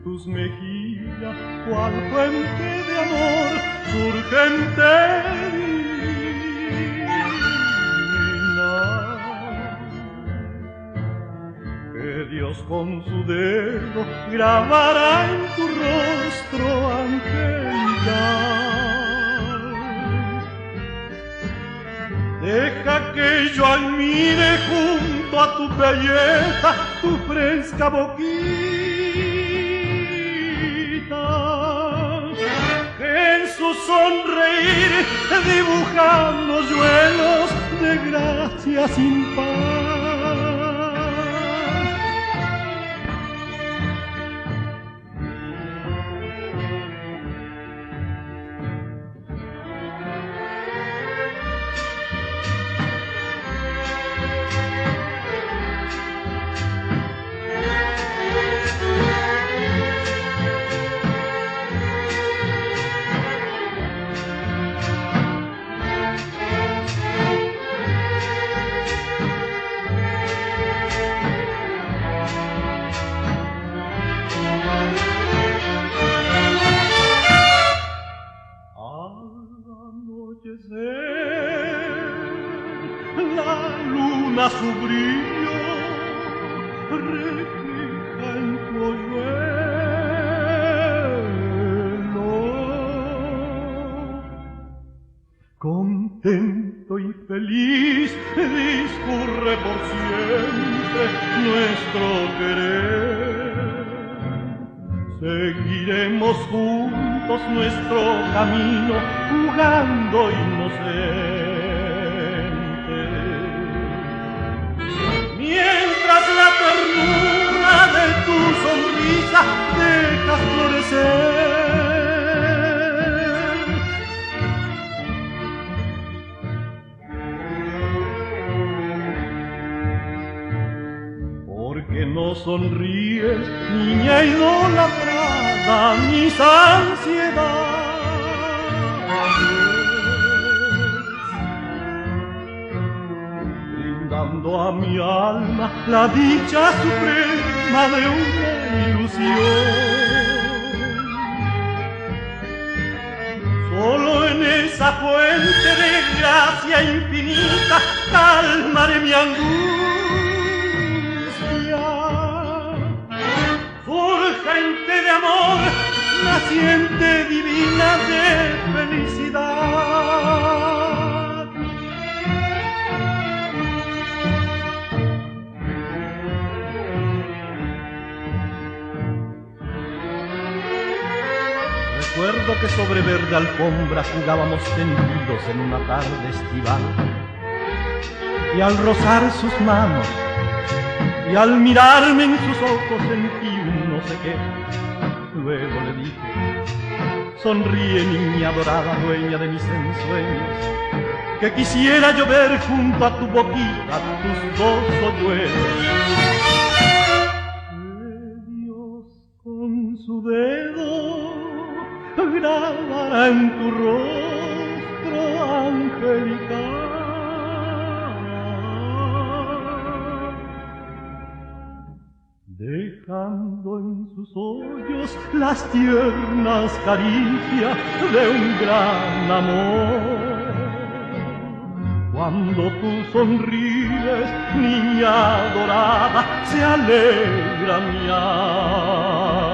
tus mejillas, cual fuente de amor surgente divina. Que Dios con su dedo grabará en tu rostro angelical. Deja que yo admire junto a tu belleza, tu fresca boquita, que en su sonreír dibuja hoyuelos de gracia sin par. La luna su brillo refleja en tu hoyuelo. Contento y feliz discurre por siempre nuestro querer. Seguiremos juntos nuestro camino, jugando inocentes. Mientras la ternura de tu sonrisa dejas florecer. Porque no sonríes, niña idolatrada, mis ansiedades, brindando a mi alma la dicha suprema de una ilusión. Solo en esa fuente de gracia infinita calmaré mi angustia. Surgente de amor, naciente divina de felicidad. Recuerdo que sobre verde alfombra jugábamos tendidos en una tarde estival, y al rozar sus manos y al mirarme en sus ojos sentí un no sé qué. Luego le dije: sonríe, niña dorada, dueña de mis ensueños, que quisiera yo ver junto a tu boquita tus dos hoyuelos. Que Dios con su dedo grabará en tu rostro angelical, dejando en sus hoyos las tiernas caricias de un gran amor. Cuando tú sonríes, niña dorada, se alegra mi alma.